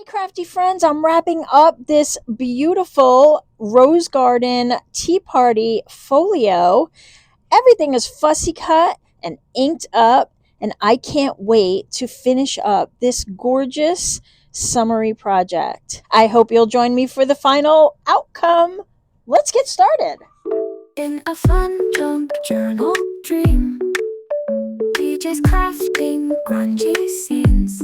Hey, crafty friends, I'm wrapping up this beautiful rose garden tea party folio. Everything is fussy cut and inked up, and I can't wait to finish up this gorgeous summery project. I hope you'll join me for the final outcome. Let's get started. In a fun jump journal dream, DJ's crafting grungy scenes.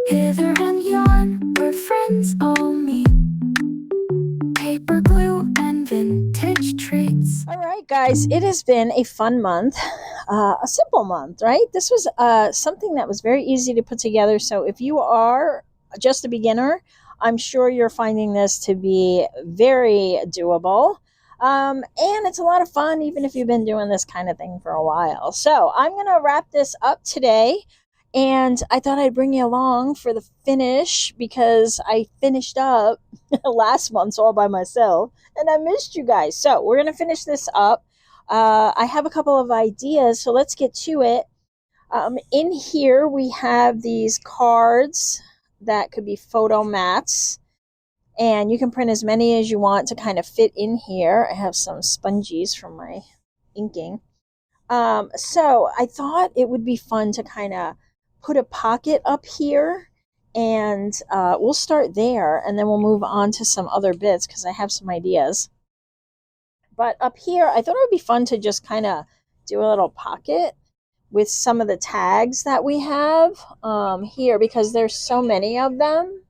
Hither and yon, where friends all meet. Paper glue and vintage treats. All right, guys, it has been a fun month, a simple month, right? This was something that was very easy to put together. So if you are just a beginner, I'm sure you're finding this to be very doable. And it's a lot of fun, even if you've been doing this kind of thing for a while. So I'm going to wrap this up today. And I thought I'd bring you along for the finish because I finished up last month's all by myself and I missed you guys. So we're going to finish this up. I have a couple of ideas, so let's get to it. In here, we have these cards that could be photo mats, and you can print as many as you want to kind of fit in here. I have some sponges from my inking. So I thought it would be fun to kind of put a pocket up here, and we'll start there and then we'll move on to some other bits because I have some ideas. But up here, I thought it would be fun to just kind of do a little pocket with some of the tags that we have here because there's so many of them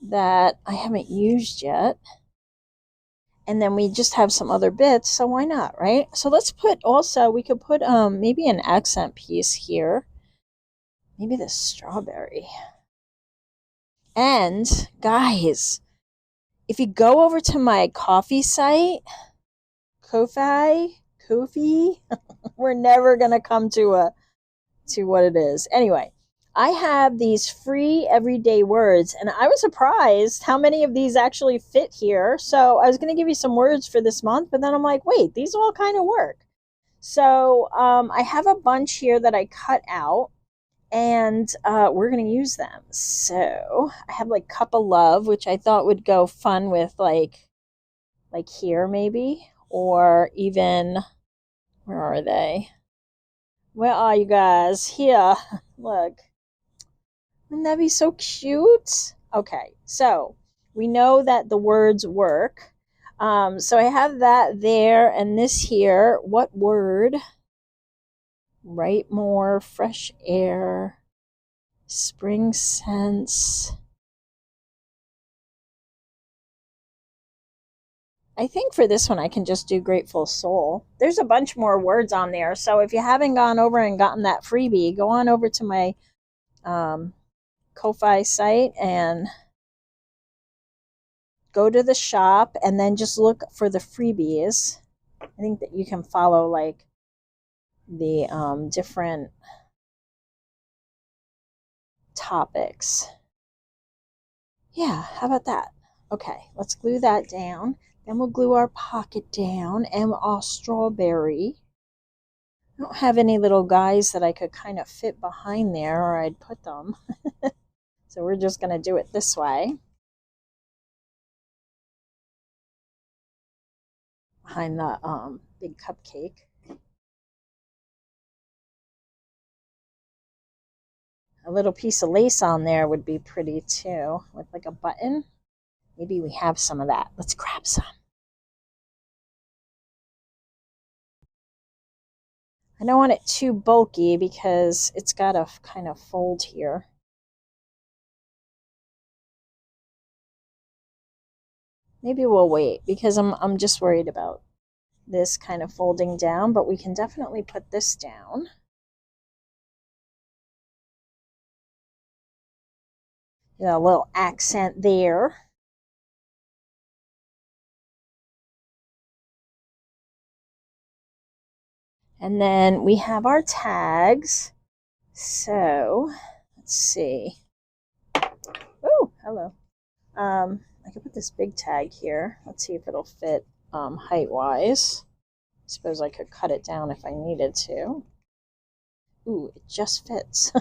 that I haven't used yet. And then we just have some other bits, so why not, right? So let's put also, we could put maybe an accent piece here. Maybe the strawberry. And guys, if you go over to my coffee site, Ko-fi, we're never gonna come to what it is. Anyway, I have these free everyday words, and I was surprised how many of these actually fit here. So I was gonna give you some words for this month, but then I'm like, wait, these all kind of work. So I have a bunch here that I cut out, and we're gonna use them. So I have like cup of love, which I thought would go fun with like here maybe, or even, where are they? Where are you guys? Here, look. Wouldn't that be so cute? Okay, so we know that the words work. So I have that there, and this here. What word? Write more, fresh air, spring scents. I think for this one I can just do grateful soul. There's a bunch more words on there, so if you haven't gone over and gotten that freebie, go on over to my Ko-fi site and go to the shop and then just look for the freebies. I think that you can follow like the different topics. Yeah, how about that? Okay, let's glue that down. Then we'll glue our pocket down and our strawberry. I don't have any little guys that I could kind of fit behind there, or I'd put them. So we're just going to do it this way. Behind the big cupcake. A little piece of lace on there would be pretty too, with like a button. Maybe we have some of that. Let's grab some. I don't want it too bulky because it's got to kind of fold here. Maybe we'll wait because I'm just worried about this kind of folding down, but we can definitely put this down. You know, a little accent there. And then we have our tags. So let's see. Oh, hello. I could put this big tag here. Let's see if it'll fit height-wise. I suppose I could cut it down if I needed to. Ooh, it just fits.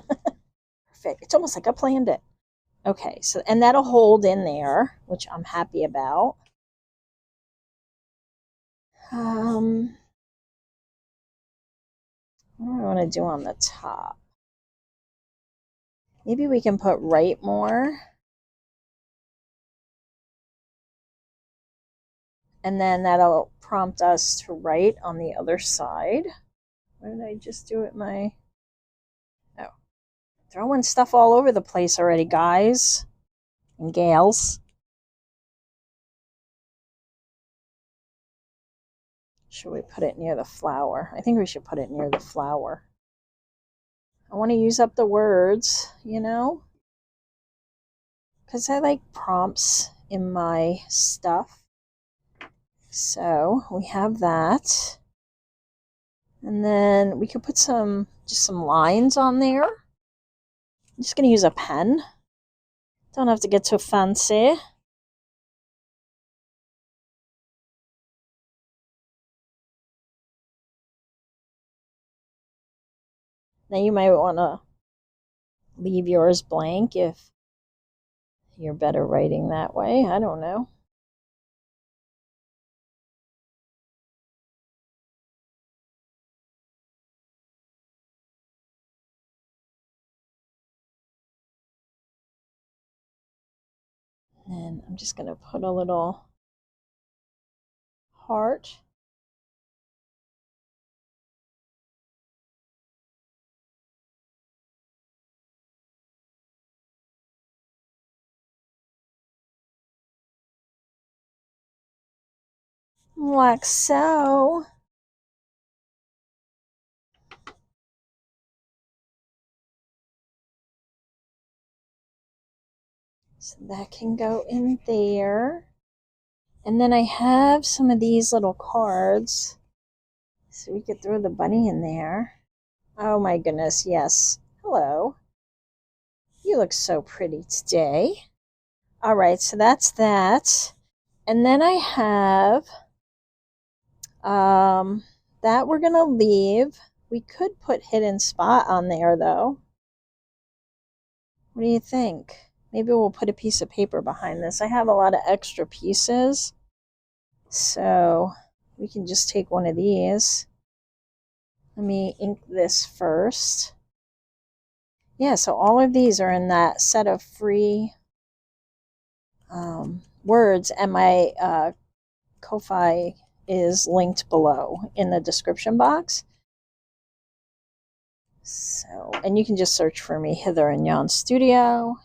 perfect. It's almost like I planned it. Okay, so, and that'll hold in there, which I'm happy about. What do I want to do on the top? Maybe we can put write more. And then that'll prompt us to write on the other side. What did I just do with my... Oh, throwing stuff all over the place already, guys and gals. Should we put it near the flower? I think we should put it near the flower. I want to use up the words, you know, because I like prompts in my stuff. So we have that. And then we could put just some lines on there. I'm just going to use a pen. Don't have to get too fancy. Now you might want to leave yours blank if you're better writing that way. I don't know. And I'm just going to put a little heart. Like so. So that can go in there. And then I have some of these little cards. So we could throw the bunny in there. Oh my goodness, yes. Hello. You look so pretty today. All right, so that's that. And then I have that we're going to leave. We could put hidden spot on there though. What do you think? Maybe we'll put a piece of paper behind this. I have a lot of extra pieces. So we can just take one of these. Let me ink this first. Yeah, so all of these are in that set of free words, and my Ko-Fi is linked below in the description box. So, and you can just search for me, Hither and Yon Studio.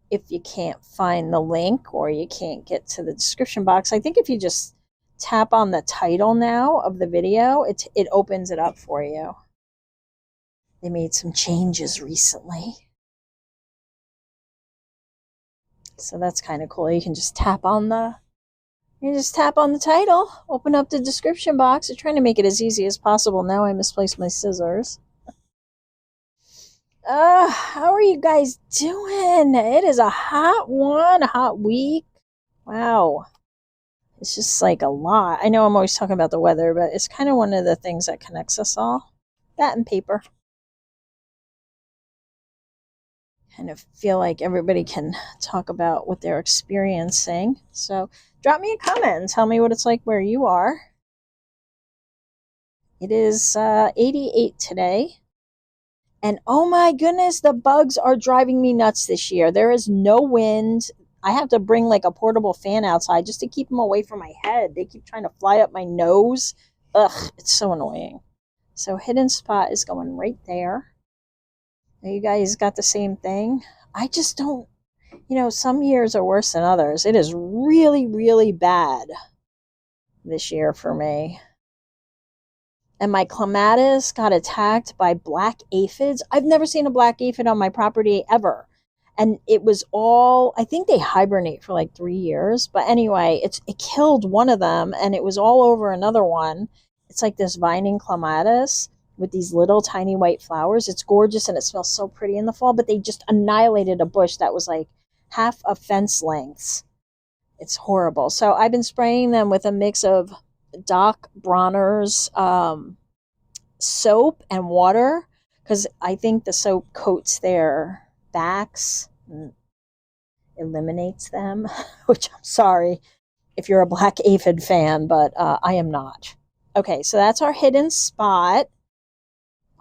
If you can't find the link or you can't get to the description box, I think if you just tap on the title now of the video, it opens it up for you. They made some changes recently. So that's kind of cool. You can just tap on the title, open up the description box. I'm trying to make it as easy as possible. Now I misplaced my scissors. How are you guys doing? It is a hot one, a hot week. Wow. It's just like a lot. I know I'm always talking about the weather, but it's kind of one of the things that connects us all. That and paper. Kind of feel like everybody can talk about what they're experiencing. So drop me a comment and tell me what it's like where you are. It is 88 today. And oh my goodness, the bugs are driving me nuts this year. There is no wind. I have to bring like a portable fan outside just to keep them away from my head. They keep trying to fly up my nose. Ugh, it's so annoying. So hidden spot is going right there. You guys got the same thing? I just don't, some years are worse than others. It is really, really bad this year for me. And my clematis got attacked by black aphids. I've never seen a black aphid on my property ever. And it was all, I think they hibernate for like 3 years. But anyway, it killed one of them and it was all over another one. It's like this vining clematis with these little tiny white flowers. It's gorgeous and it smells so pretty in the fall, but they just annihilated a bush that was like half a fence length. It's horrible. So I've been spraying them with a mix of Doc Bronner's soap and water, because I think the soap coats their backs, eliminates them, which I'm sorry if you're a black aphid fan, but I am not. Okay, so that's our hidden spot.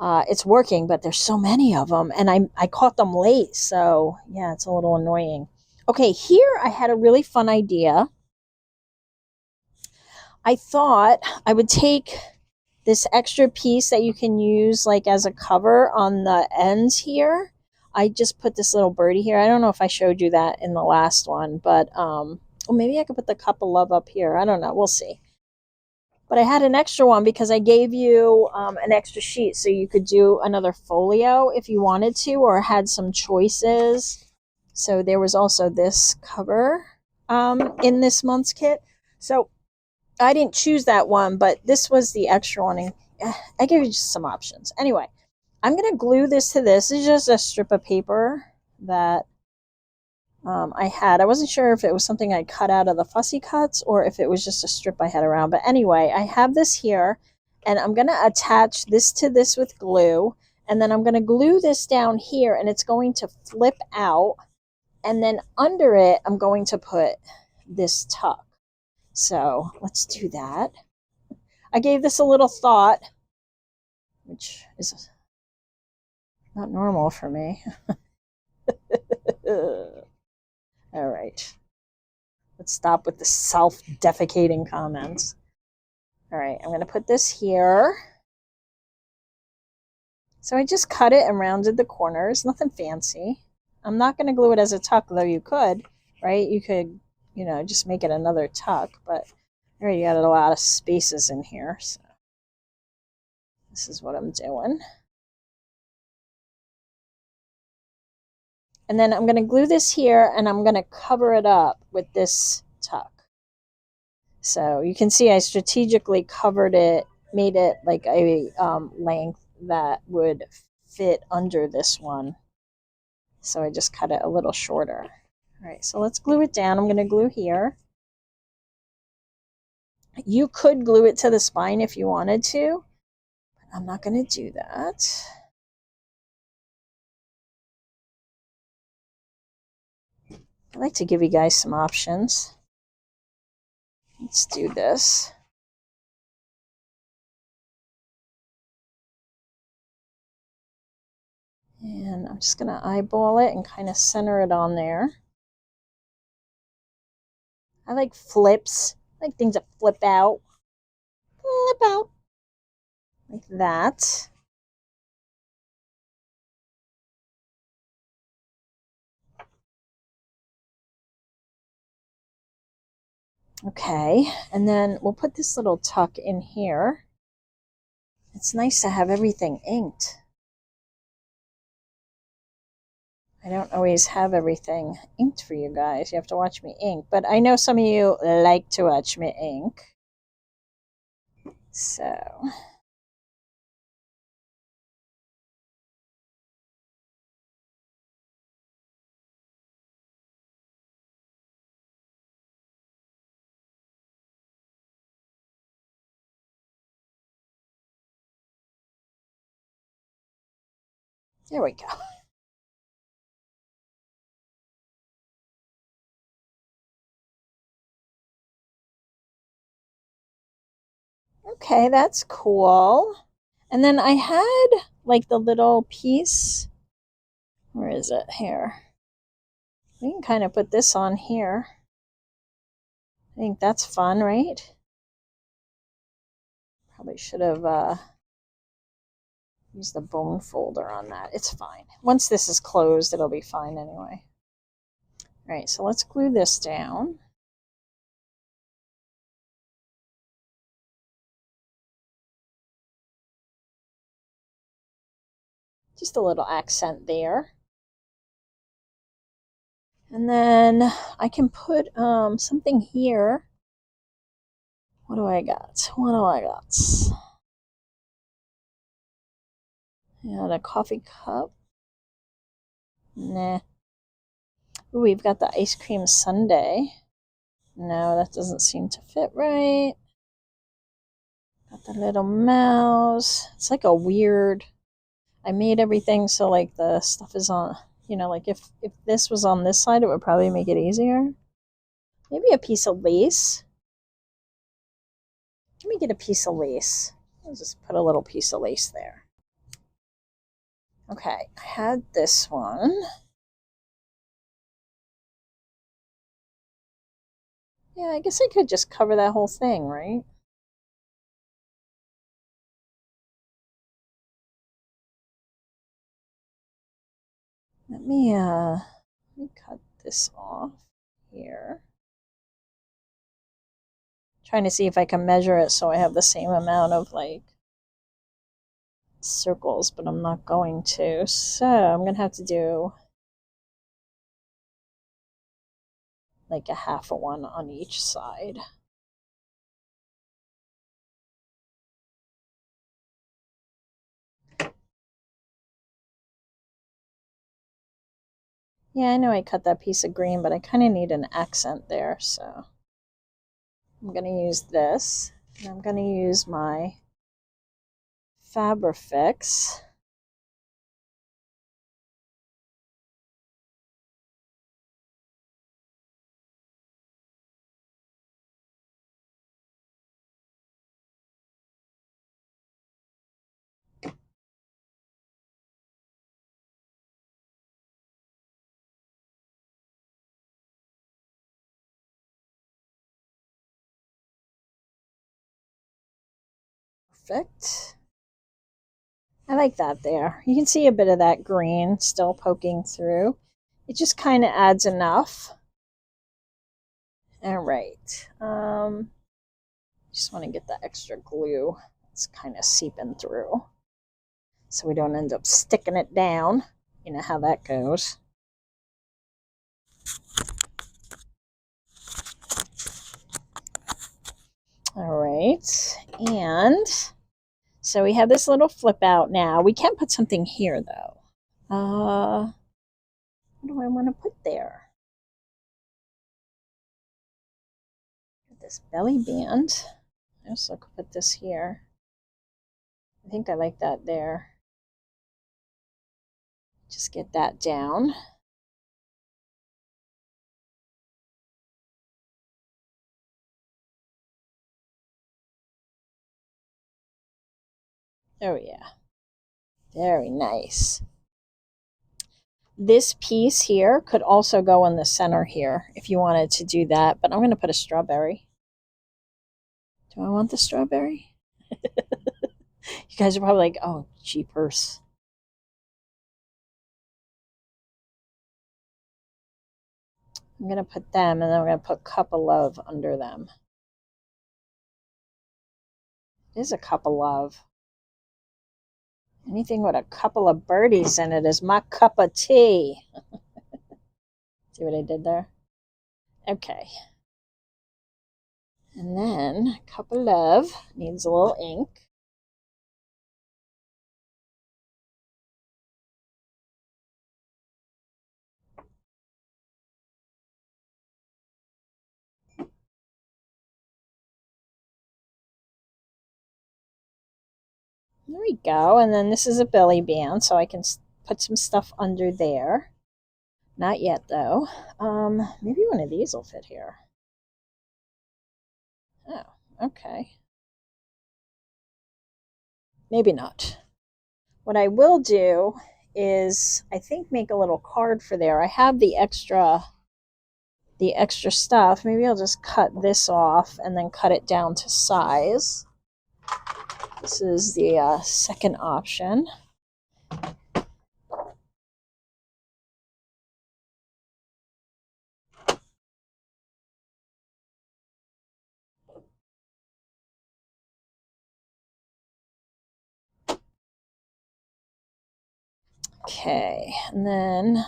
It's working, but there's so many of them, and I caught them late, so yeah, it's a little annoying. Okay, here I had a really fun idea. I thought I would take this extra piece that you can use like as a cover on the ends here. I just put this little birdie here. I don't know if I showed you that in the last one, but well, maybe I could put the cup of love up here. I don't know. We'll see. But I had an extra one because I gave you an extra sheet so you could do another folio if you wanted to, or had some choices. So there was also this cover in this month's kit. So I didn't choose that one, but this was the extra one. And I gave you just some options. Anyway, I'm going to glue this to this. This is just a strip of paper that I had. I wasn't sure if it was something I cut out of the fussy cuts or if it was just a strip I had around. But anyway, I have this here, and I'm going to attach this to this with glue. And then I'm going to glue this down here, and it's going to flip out. And then under it, I'm going to put this tuck. So let's do that. I gave this a little thought, which is not normal for me. All right. Let's stop with the self-defecating comments. All right, I'm going to put this here. So I just cut it and rounded the corners. Nothing fancy. I'm not going to glue it as a tuck, though you could, right? You could, you know, just make it another tuck, but I already got a lot of spaces in here, so this is what I'm doing. And then I'm going to glue this here, and I'm going to cover it up with this tuck. So you can see I strategically covered it, made it like a length that would fit under this one. So I just cut it a little shorter. All right, so let's glue it down. I'm going to glue here. You could glue it to the spine if you wanted to, but I'm not going to do that. I like to give you guys some options. Let's do this. And I'm just going to eyeball it and kind of center it on there. I like flips. I like things that flip out. Flip out. Like that. Okay, and then we'll put this little tuck in here. It's nice to have everything inked. I don't always have everything inked for you guys. You have to watch me ink, but I know some of you like to watch me ink. So there we go. Okay, that's cool. And then I had like the little piece. Where is it? Here. We can kind of put this on here. I think that's fun, right? Probably should have used the bone folder on that. It's fine. Once this is closed, it'll be fine anyway. All right, so let's glue this down. Just a little accent there. And then I can put something here. What do I got? What do I got? And a coffee cup. Nah. Ooh, we've got the ice cream sundae. No, that doesn't seem to fit right. Got the little mouse. It's like a weird... I made everything so like the stuff is on You know, like if this was on this side, it would probably make it easier. Maybe a piece of lace. Let me get a piece of lace. I'll just put a little piece of lace there. Okay, I had this one. Yeah, I guess I could just cover that whole thing, right? Let me cut this off here. Trying to see if I can measure it so I have the same amount of like circles, but I'm not going to. So I'm gonna have to do like a half a one on each side. Yeah, I know I cut that piece of green, but I kind of need an accent there, so I'm going to use this. And I'm going to use my Fabrifix. Perfect. I like that there. You can see a bit of that green still poking through. It just kind of adds enough. All right. Just want to get the extra glue. It's kind of seeping through, so we don't end up sticking it down. You know how that goes. All right. And so we have this little flip out now. We can put something here though. What do I want to put there? This belly band. I also could put this here. I think I like that there. Just get that down. Oh yeah. Very nice. This piece here could also go in the center here if you wanted to do that, but I'm going to put a strawberry. Do I want the strawberry? You guys are probably like, oh, jeepers. I'm going to put them, and then I'm going to put Cup of Love under them. It is a Cup of Love. Anything with a couple of birdies in it is my cup of tea. See what I did there? Okay. And then Cup of Love needs a little ink. There we go. And then this is a belly band, so I can put some stuff under there. Not yet, though. Maybe one of these will fit here. Oh, okay. Maybe not. What I will do is, I think, make a little card for there. I have the extra stuff. Maybe I'll just cut this off and then cut it down to size. This is the second option. Okay, and then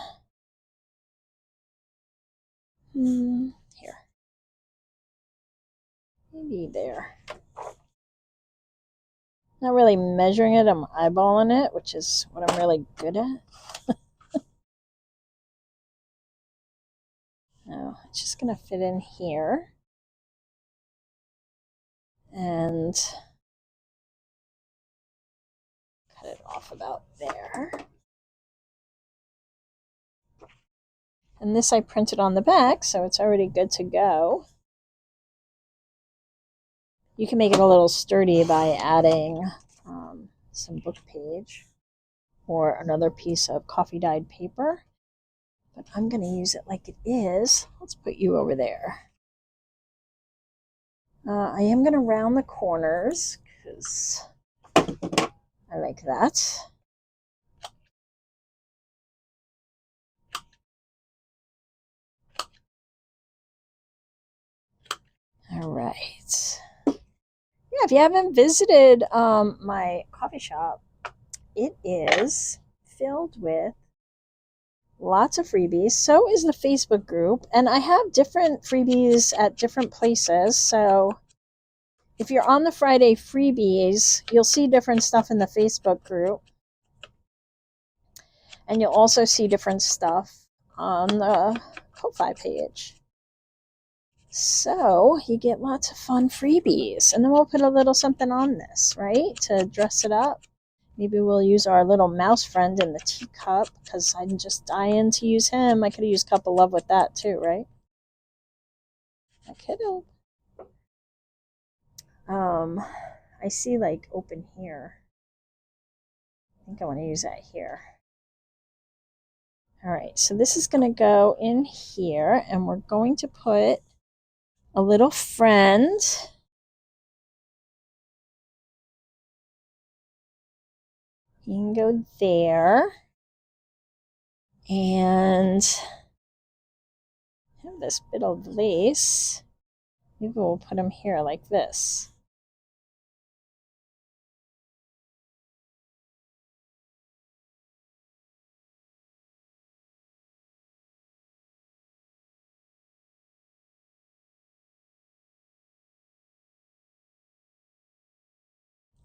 here, maybe there. Not really measuring it, I'm eyeballing it, which is what I'm really good at. No, it's just gonna fit in here. And cut it off about there. And this I printed on the back, so it's already good to go. You can make it a little sturdy by adding some book page or another piece of coffee dyed paper. But I'm going to use it like it is. Let's put you over there. I am going to round the corners because I like that. All right. Yeah, if you haven't visited my coffee shop, it is filled with lots of freebies. So is the Facebook group. And I have different freebies at different places. So if you're on the Friday freebies, you'll see different stuff in the Facebook group. And you'll also see different stuff on the Ko-Fi page. So you get lots of fun freebies. And then we'll put a little something on this, right? To dress it up. Maybe we'll use our little mouse friend in the teacup because I'm just dying to use him. I could have used Cup of Love with that too, right? I could have. I see like open here. I think I want to use that here. All right, so this is going to go in here and we're going to put a little friend. You can go there. And I have this bit of lace. Maybe we'll put him here like this.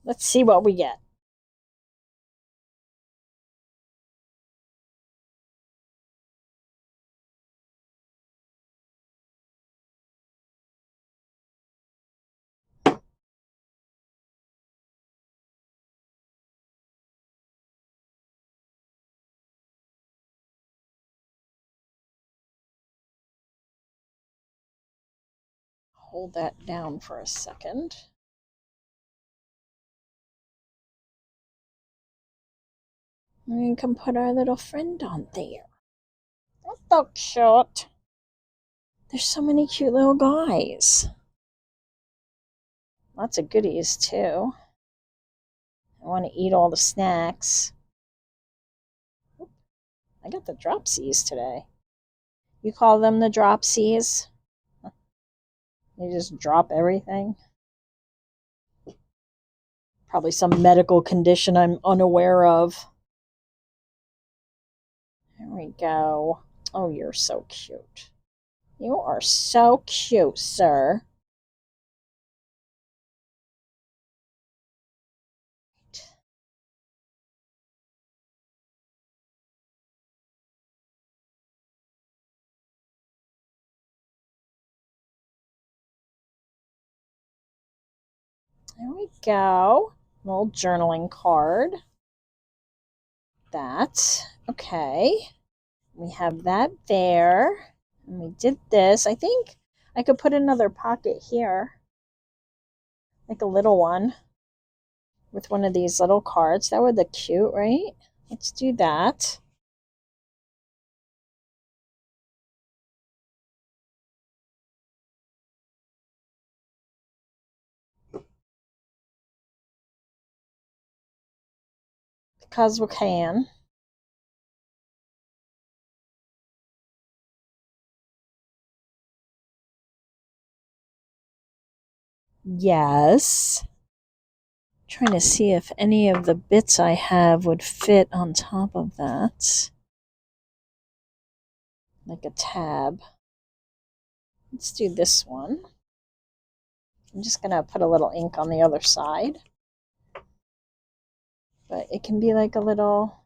Let's see what we get. Hold that down for a second. We can put our little friend on there. That's so cute. There's so many cute little guys. Lots of goodies too. I want to eat all the snacks. I got the dropsies today. You call them the dropsies? You just drop everything? Probably some medical condition I'm unaware of. There we go. Oh, you're so cute. You are so cute, sir. There we go. Little journaling card. That. Okay. We have that there. And we did this. I think I could put another pocket here. Like a little one. With one of these little cards. That would look cute, right? Let's do that. Because we can. Yes. Trying to see if any of the bits I have would fit on top of that. Like a tab. Let's do this one. I'm just going to put a little ink on the other side. But it can be like a little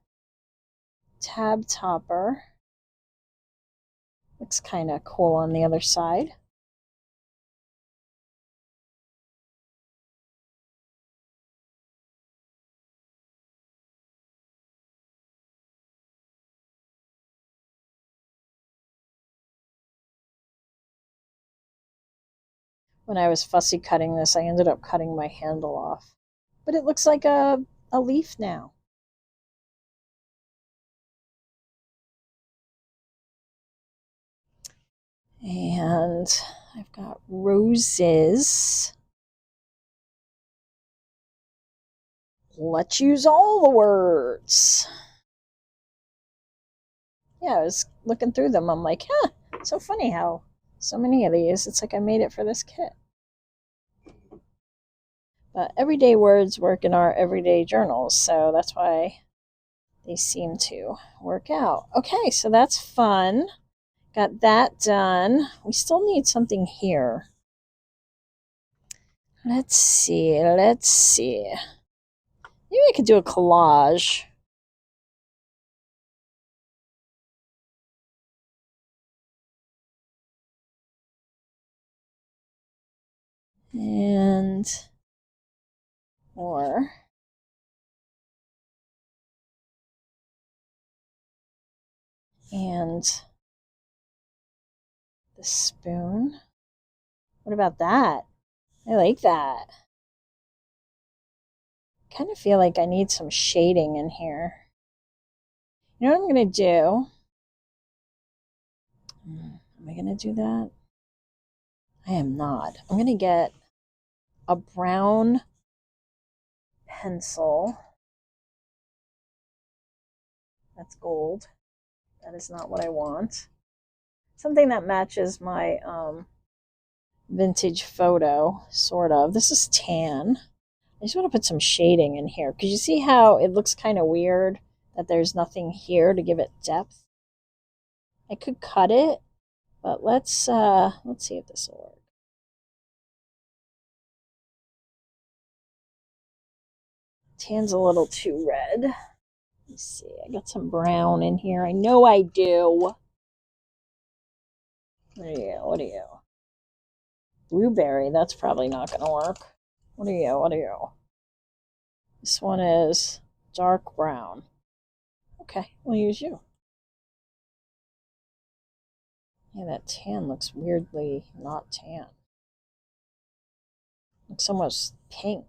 tab topper. Looks kind of cool on the other side. When I was fussy cutting this, I ended up cutting my handle off. But it looks like a leaf now. And I've got roses. Let's use all the words. Yeah, I was looking through them. I'm like, so funny how so many of these, it's like I made it for this kit. But everyday words work in our everyday journals, so that's why they seem to work out. Okay, so that's fun. Got that done. We still need something here. Let's see. Maybe I could do a collage. And or and the spoon. What about that? I like that. Kind of feel like I need some shading in here. You know what I'm going to do? Am I going to do that? I am not. I'm going to get a brown pencil. That's gold. That is not what I want. Something that matches my vintage photo, sort of. This is tan. I just want to put some shading in here because you see how it looks kind of weird that there's nothing here to give it depth. I could cut it, but let's see if this will work. Tan's a little too red. Let's see. I got some brown in here. I know I do. What are you? Blueberry. That's probably not going to work. What are you? This one is dark brown. Okay, we'll use you. Yeah, that tan looks weirdly not tan. Looks almost pink.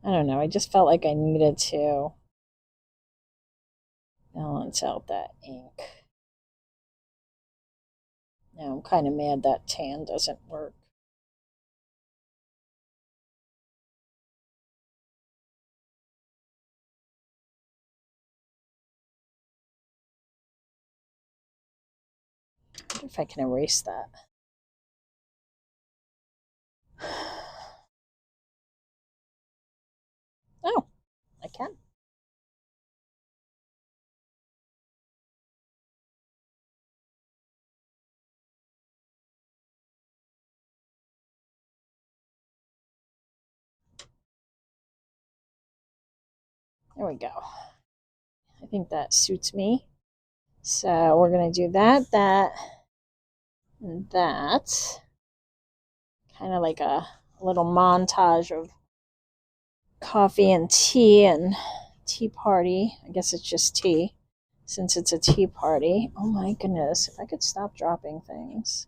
I don't know. I just felt like I needed to balance out that ink. Now I'm kind of mad that tan doesn't work. I wonder if I can erase that. Oh, I can. There we go. I think that suits me. So we're going to do that, and that. Kind of like a little montage of coffee and tea party. I guess it's just tea since it's a tea party. Oh my goodness, if I could stop dropping things.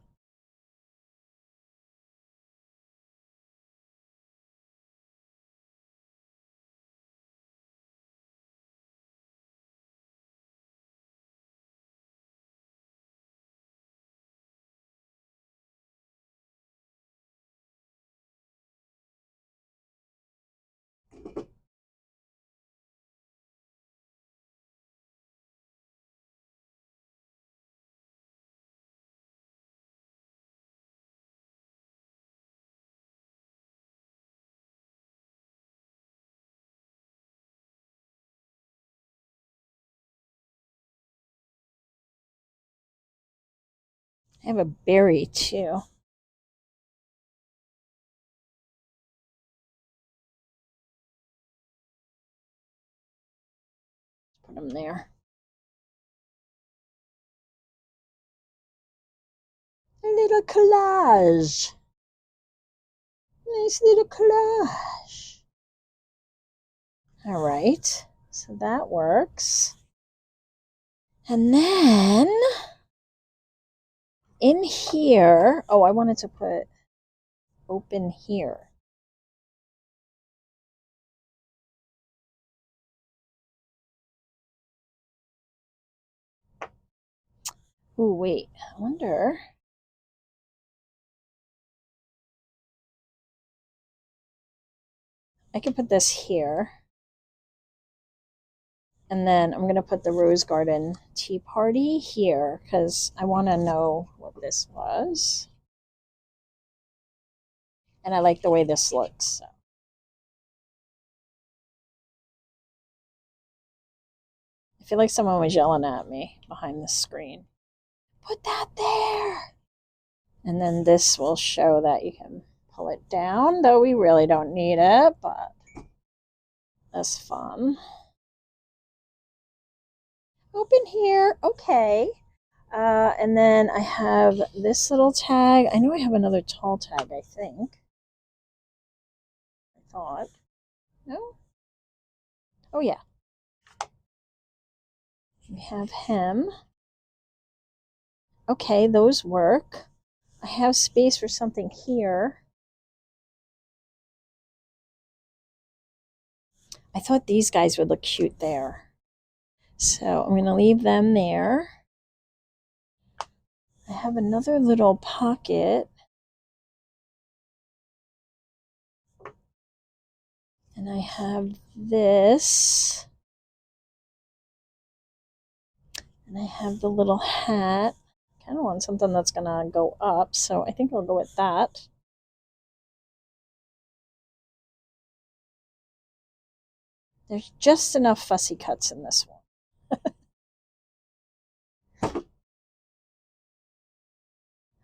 I have a berry too. Put them there. A little collage. Nice little collage. All right, so that works. And then in here, oh, I wanted to put open here. Ooh, wait, I wonder. I can put this here. And then I'm going to put the Rose Garden Tea Party here because I want to know what this was. And I like the way this looks. So. I feel like someone was yelling at me behind the screen. Put that there! And then this will show that you can pull it down, though we really don't need it, but that's fun. Open here, okay. And then I have this little tag. I know I have another tall tag, I think. I thought. No? Oh, yeah. We have him. Okay, those work. I have space for something here. I thought these guys would look cute there. So I'm going to leave them there. I have another little pocket. And I have this. And I have the little hat. Kind of want something that's going to go up, so I think I'll go with that. There's just enough fussy cuts in this one.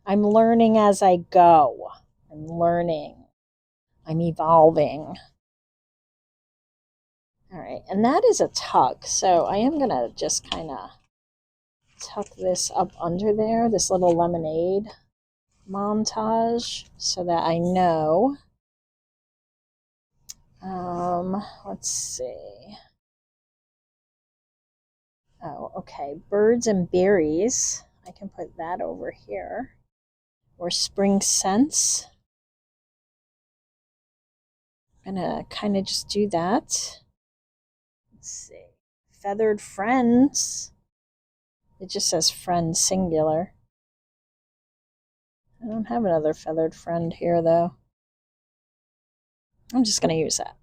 I'm learning as I go. I'm learning. I'm evolving. All right, and that is a tuck, so I am going to just kind of tuck this up under there, this little lemonade montage, so that I know. Let's see. Oh, okay. Birds and berries. I can put that over here. Or spring scents. I'm gonna kind of just do that. Let's see. Feathered friends. It just says friend singular. I don't have another feathered friend here though. I'm just gonna use that.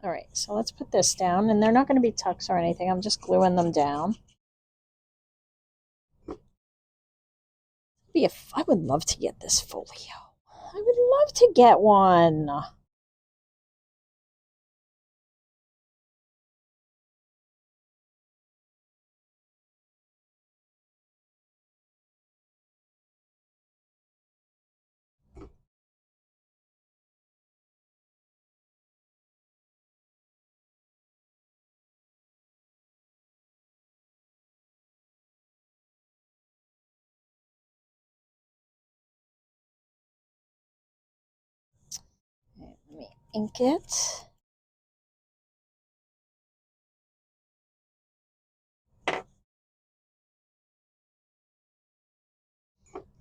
All right, so let's put this down, and they're not going to be tucks or anything. I'm just gluing them down. I would love to get this folio. I would love to get one. Right, let me ink it.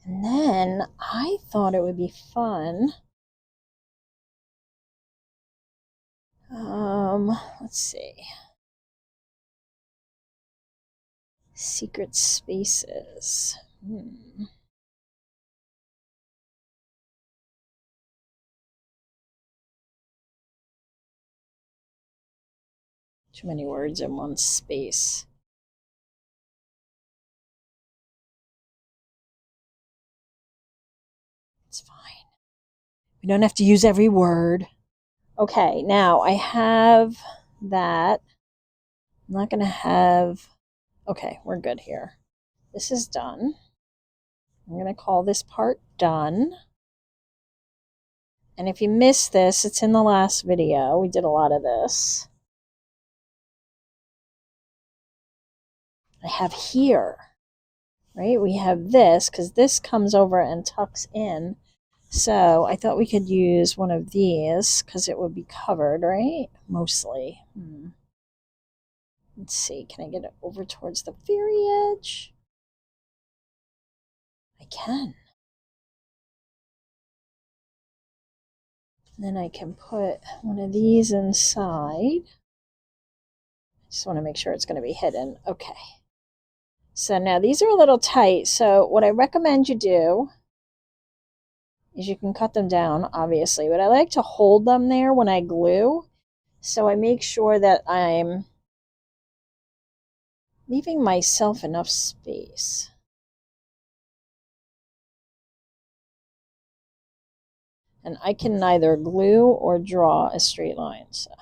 And then I thought it would be fun. Let's see. Secret spaces. Too many words in one space. It's fine. We don't have to use every word. Okay, now I have that. I'm not going to have... Okay, we're good here. This is done. I'm going to call this part done. And if you missed this, it's in the last video. We did a lot of this. I have here, right? We have this, because this comes over and tucks in So I thought we could use one of these because it would be covered, right? Mostly. Let's see, can I get it over towards the very edge? I can. And then I can put one of these inside. I just want to make sure it's going to be hidden. Okay. So now these are a little tight. So what I recommend you do is you can cut them down, obviously, but I like to hold them there when I glue. So I make sure that I'm leaving myself enough space. And I can neither glue or draw a straight line, so,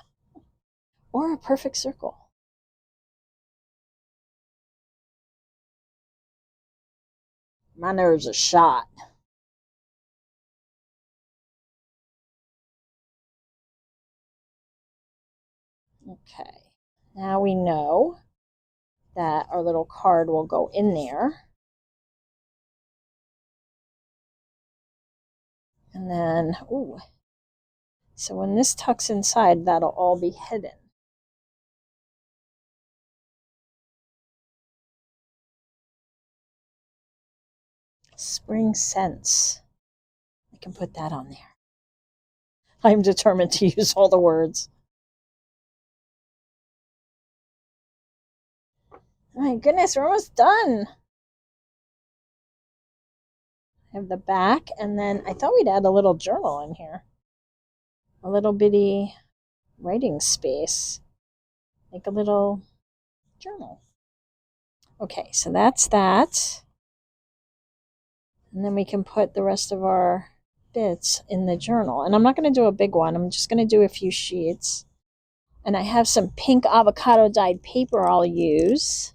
or a perfect circle. My nerves are shot. Okay, now we know that our little card will go in there. And then, ooh, so when this tucks inside, that'll all be hidden. Spring scents. I can put that on there. I'm determined to use all the words. Oh my goodness, we're almost done. I have the back, and then I thought we'd add a little journal in here. A little bitty writing space. Like a little journal. Okay, so that's that. And then we can put the rest of our bits in the journal. And I'm not going to do a big one. I'm just going to do a few sheets. And I have some pink avocado dyed paper I'll use.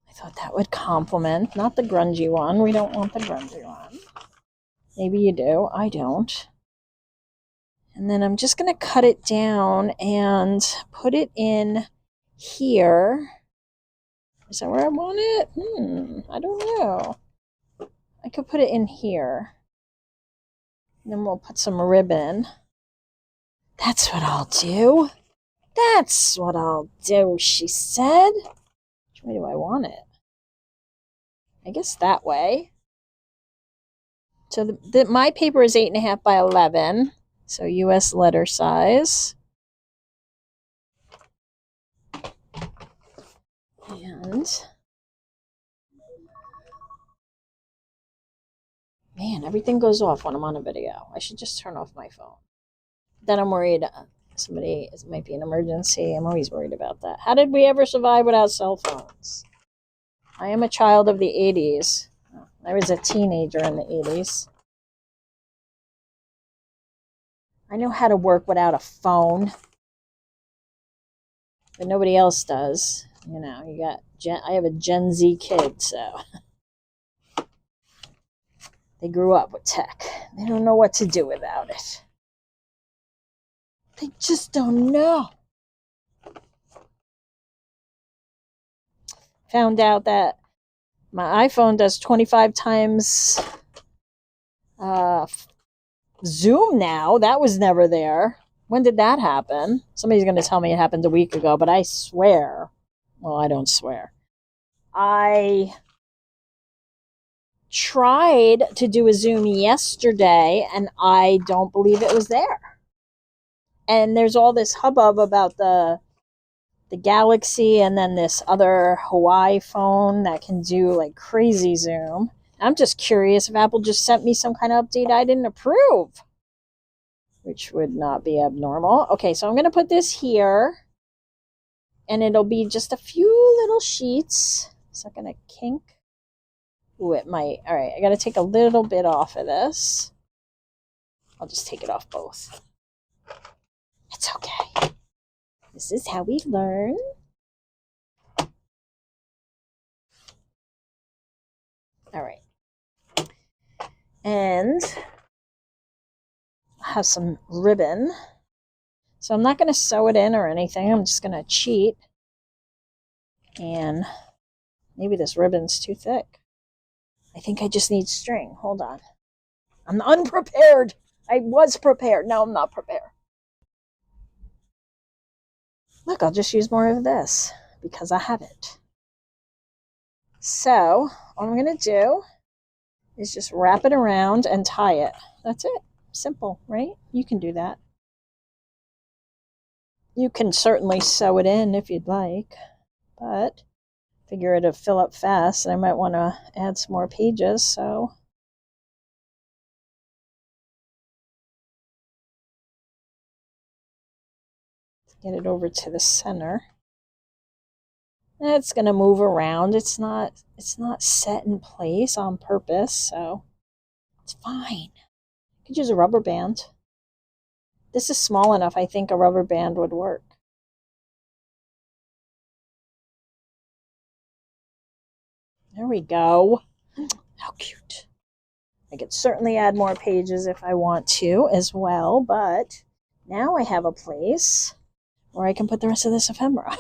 I thought that would complement, not the grungy one. We don't want the grungy one. Maybe you do. I don't. And then I'm just going to cut it down and put it in here. Is that where I want it? I don't know. I could put it in here. And then we'll put some ribbon. That's what I'll do. That's what I'll do, she said. Which way do I want it? I guess that way. So my paper is 8.5 by 11. So US letter size. And man, everything goes off when I'm on a video. I should just turn off my phone. Then I'm worried it might be an emergency. I'm always worried about that. How did we ever survive without cell phones? I am a child of the 80s. I was a teenager in the 80s. I know how to work without a phone, but nobody else does. You know, I have a Gen Z kid, so they grew up with tech. They don't know what to do without it. They just don't know. Found out that my iPhone does 25 times Zoom now. That was never there. When did that happen? Somebody's going to tell me it happened a week ago, but I swear. Well, I don't swear. I tried to do a Zoom yesterday, and I don't believe it was there. And there's all this hubbub about the Galaxy and then this other Hawaii phone that can do like crazy Zoom. I'm just curious if Apple just sent me some kind of update I didn't approve, which would not be abnormal. Okay, so I'm going to put this here, and it'll be just a few little sheets. It's not going to kink. Ooh, it might. All right, I got to take a little bit off of this. I'll just take it off both. It's okay. This is how we learn. All right. And I have some ribbon. So I'm not going to sew it in or anything. I'm just going to cheat. And maybe this ribbon's too thick. I think I just need string. Hold on. I'm unprepared. I was prepared. Now I'm not prepared. Look, I'll just use more of this because I have it. So all I'm going to do is just wrap it around and tie it. That's it. Simple, right? You can do that. You can certainly sew it in if you'd like, but figure it'll fill up fast and I might want to add some more pages, so get it over to the center. It's going to move around. It's not set in place on purpose, so it's fine. You could use a rubber band. This is small enough, I think a rubber band would work. There we go. How cute. I could certainly add more pages if I want to as well, but now I have a place where I can put the rest of this ephemera.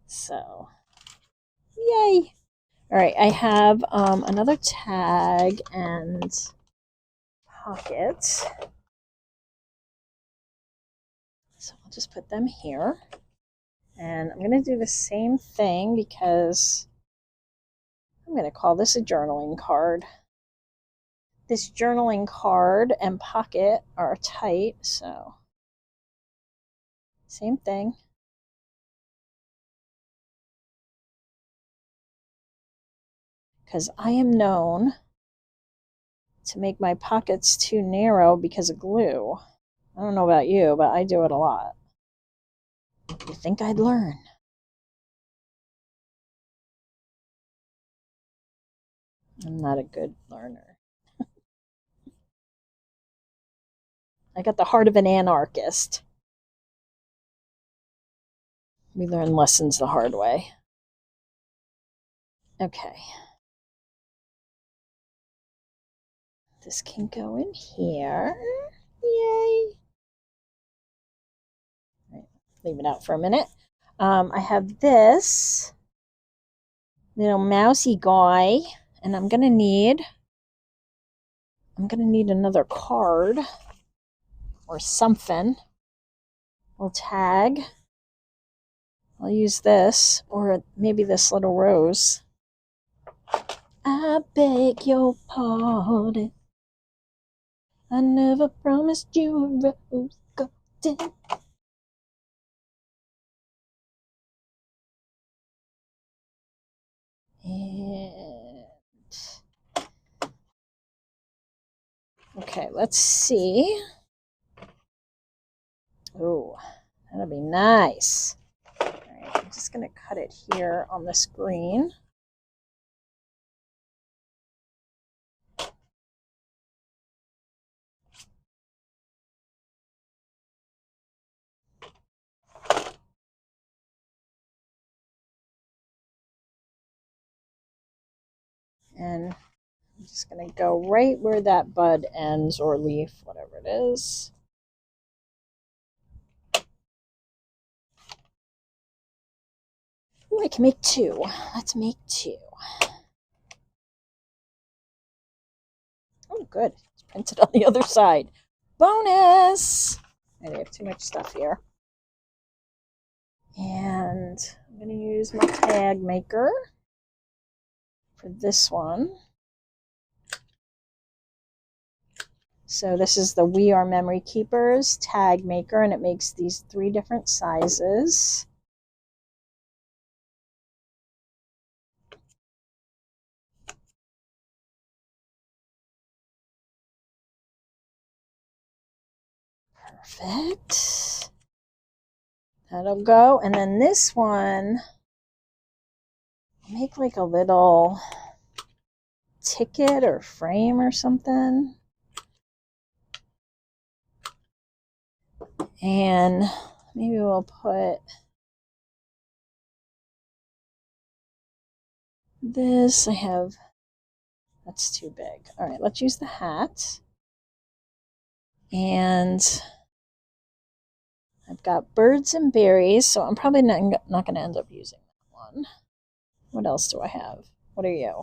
So, yay. All right, I have another tag and pocket. So I'll just put them here. And I'm going to do the same thing because I'm going to call this a journaling card. This journaling card and pocket are tight, so same thing. Because I am known to make my pockets too narrow because of glue. I don't know about you, but I do it a lot. You think I'd learn? I'm not a good learner. I got the heart of an anarchist. We learn lessons the hard way. Okay. This can go in here. Yay. Right, leave it out for a minute. I have this little mousy guy, and I'm gonna need another card or something. We'll tag. I'll use this, or maybe this little rose. I beg your pardon. I never promised you a rose garden. And okay, let's see. Oh, that'll be nice. All right, I'm just going to cut it here on the screen. And I'm just going to go right where that bud ends, or leaf, whatever it is. Ooh, I can make two. Let's make two. Oh, good. It's printed on the other side. Bonus! I have too much stuff here. And I'm going to use my tag maker for this one. So this is the We Are Memory Keepers tag maker, and it makes these 3 different sizes. Perfect. That'll go. And then this one, I'll make like a little ticket or frame or something. And maybe we'll put this. That's too big. All right, let's use the hat. And I've got birds and berries, so I'm probably not going to end up using that one. What else do I have? What are you?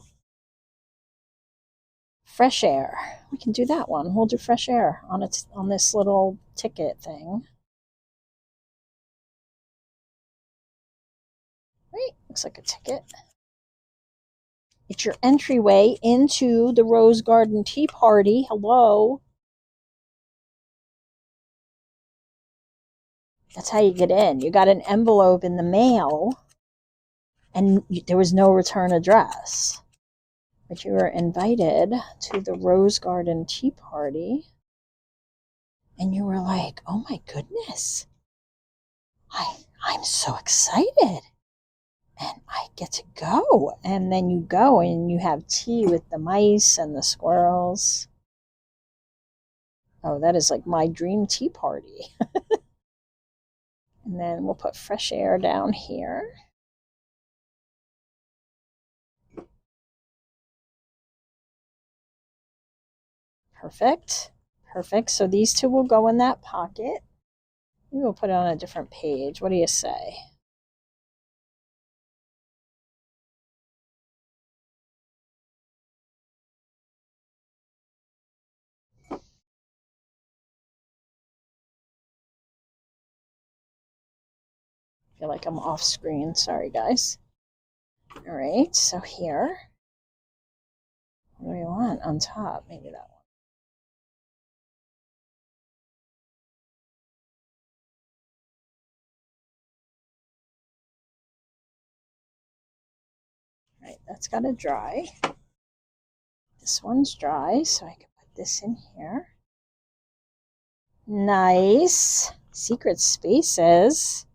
Fresh air. We can do that one. We'll do fresh air on this little ticket thing. Right, looks like a ticket. It's your entryway into the Rose Garden Tea Party. Hello. That's how you get in. You got an envelope in the mail, and there was no return address. But you were invited to the Rose Garden Tea Party, and you were like, oh my goodness, I'm so excited. And I get to go. And then you go and you have tea with the mice and the squirrels. Oh, that is like my dream tea party. And then we'll put fresh air down here. Perfect. Perfect. So these two will go in that pocket. Maybe we'll put it on a different page. What do you say? I feel like I'm off screen. Sorry, guys. All right. So here. What do we want on top? Maybe that one. All right. That's got to dry. This one's dry, so I can put this in here. Nice. Secret spaces.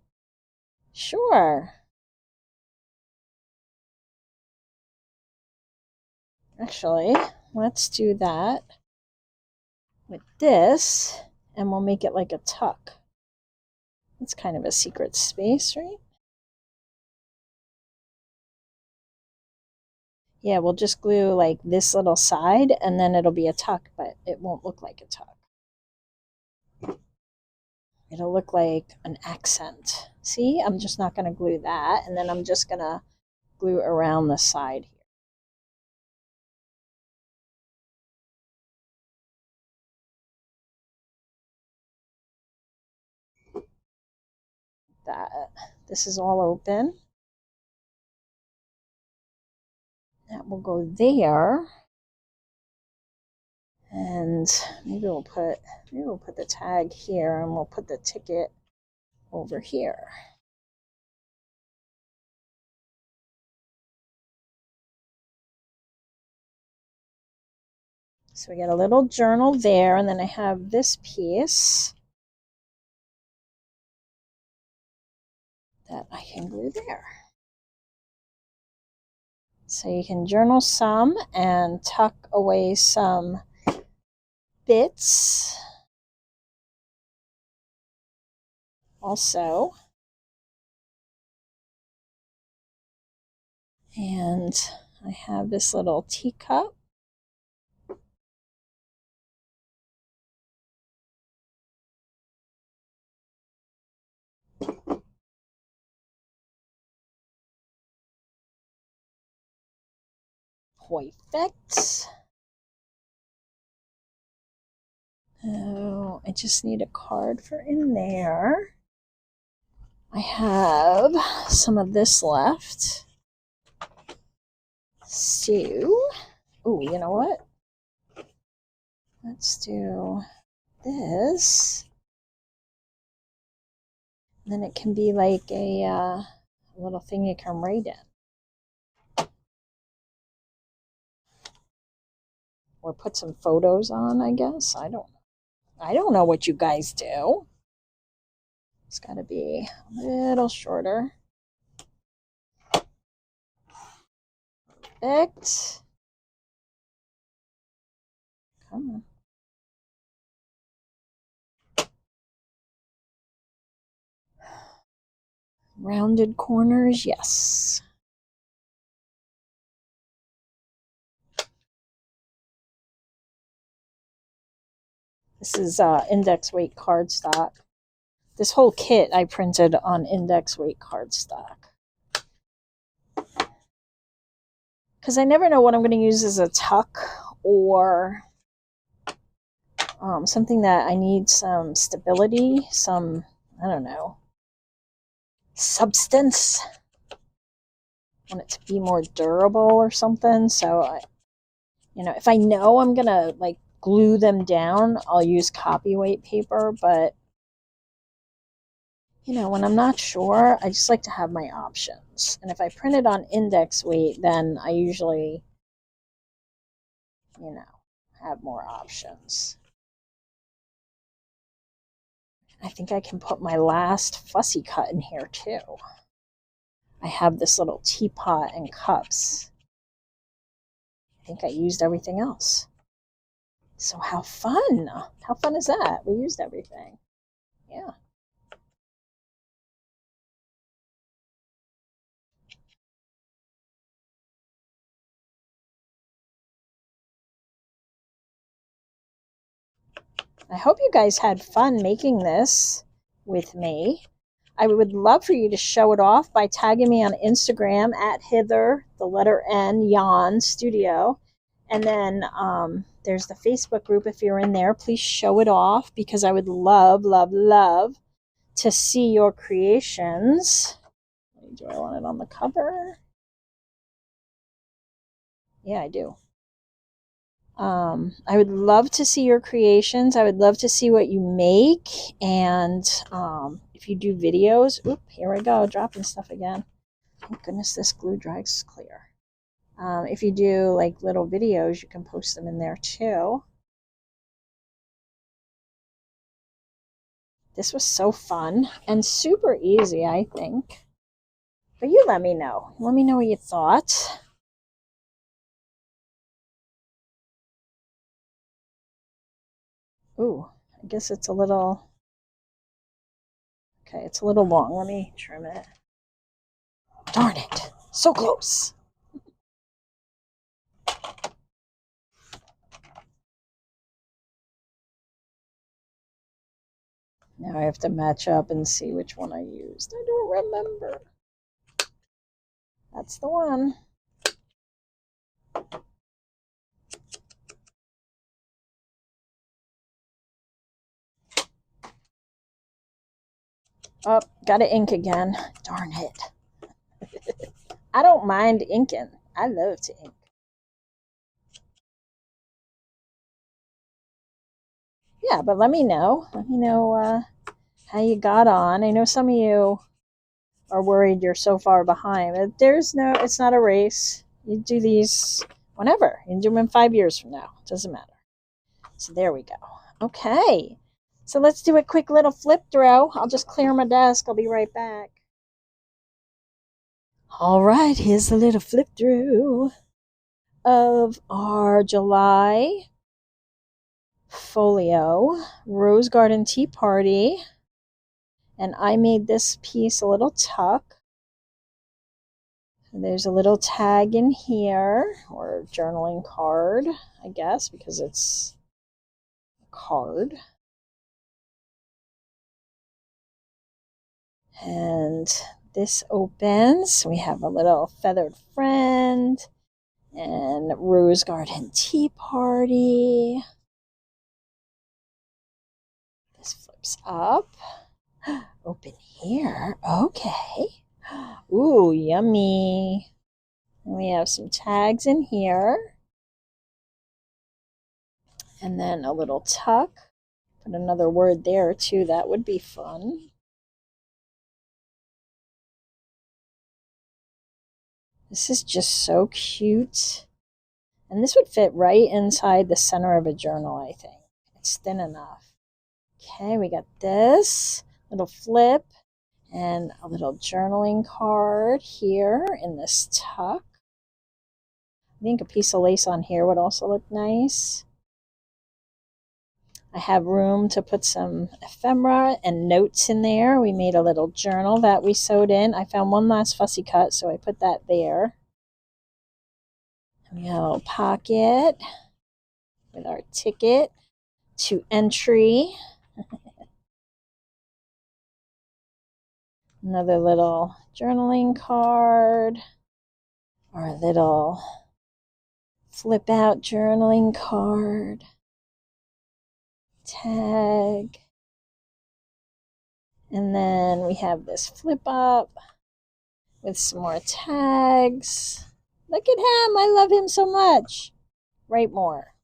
Sure. Actually, let's do that with this, and we'll make it like a tuck. It's kind of a secret space, right? Yeah, we'll just glue like this little side, and then it'll be a tuck, but it won't look like a tuck. It'll look like an accent. See, I'm just not going to glue that, and then I'm just going to glue around the side here. That. This is all open. That will go there. And maybe we'll put the tag here, and we'll put the ticket over here. So we got a little journal there, and then I have this piece that I can glue there. So you can journal some and tuck away some bits. Also, and I have this little teacup. Perfect. Oh, I just need a card for in there. I have some of this left. So, oh, you know what? Let's do this. And then it can be like a little thing you can write in. Or put some photos on, I guess. I don't know what you guys do. It's got to be a little shorter. Perfect. Come on. Rounded corners, yes. This is index weight cardstock. This whole kit I printed on index weight cardstock. because I never know what I'm going to use as a tuck or something that I need some stability, some, I don't know, substance. I want it to be more durable or something. So, if I know I'm going to like glue them down, I'll use copy-weight paper. But, when I'm not sure, I just like to have my options. And if I print it on index weight, then I usually, have more options. I think I can put my last fussy cut in here too. I have this little teapot and cups. I think I used everything else. So how fun! How fun is that? We used everything. Yeah. I hope you guys had fun making this with me. I would love for you to show it off by tagging me on Instagram at Hither, the letter N, Yon Studio. And then there's the Facebook group. If you're in there, please show it off because I would love, love, love to see your creations. Do I want it on the cover? Yeah, I do. I would love to see your creations. I would love to see what you make. And if you do videos, here we go, dropping stuff again. Thank goodness this glue dries clear. If you do like little videos, you can post them in there too. This was so fun and super easy, I think. But you let me know. Let me know what you thought. Ooh, I guess it's a little... Okay, it's a little long. Let me trim it. Darn it. So close. Now I have to match up and see which one I used. I don't remember. That's the one. Oh, gotta ink again. Darn it. I don't mind inking. I love to ink. Yeah, but let me know. Let me know how you got on. I know some of you are worried you're so far behind. But it's not a race. You do these whenever. You can do them in 5 years from now. It doesn't matter. So there we go. Okay. So let's do a quick little flip through. I'll just clear my desk. I'll be right back. All right, here's a little flip through of our July Folio Rose Garden Tea Party. And I made this piece a little tuck. There's a little tag in here, or journaling card, I guess, because it's a card. And this opens. We have a little feathered friend and Rose Garden Tea Party. This flips up. Open here. Okay. Ooh, yummy. And we have some tags in here. And then a little tuck. Put another word there too. That would be fun. This is just so cute. And this would fit right inside the center of a journal, I think. It's thin enough. Okay, we got this little flip and a little journaling card here in this tuck. I think a piece of lace on here would also look nice. I have room to put some ephemera and notes in there. We made a little journal that we sewed in. I found one last fussy cut, so I put that there. And we got a little pocket with our ticket to entry. Another little journaling card. Our little flip out journaling card, tag, and then we have this flip up with some more tags. Look at him. I love him so much. Write more.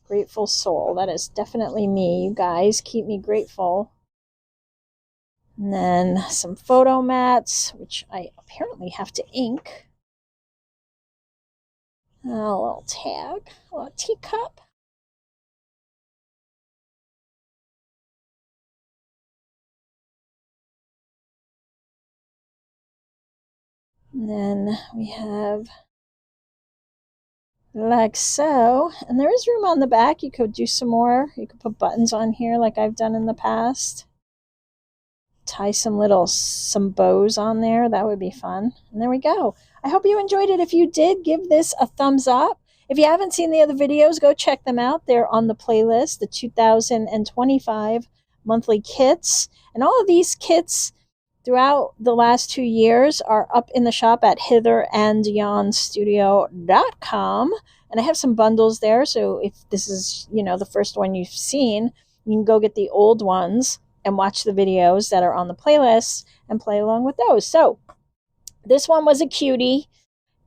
Grateful soul. That is definitely me. You guys keep me grateful. And then some photo mats, which I apparently have to ink. A little tag, a little teacup. And then we have like so. And there is room on the back. You could do some more. You could put buttons on here like I've done in the past. Tie some bows on there. That would be fun. And there we go. I hope you enjoyed it. If you did, give this a thumbs up. If you haven't seen the other videos, go check them out. They're on the playlist, the 2025 monthly kits. And all of these kits throughout the last 2 years are up in the shop at Hither and Yon Studio.com. And I have some bundles there. So if this is, the first one you've seen, you can go get the old ones and watch the videos that are on the playlist and play along with those. So this one was a cutie.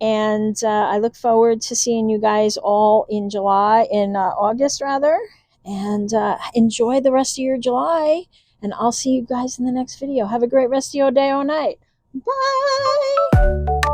And I look forward to seeing you guys all in August rather. And enjoy the rest of your July. And I'll see you guys in the next video. Have a great rest of your day or night. Bye!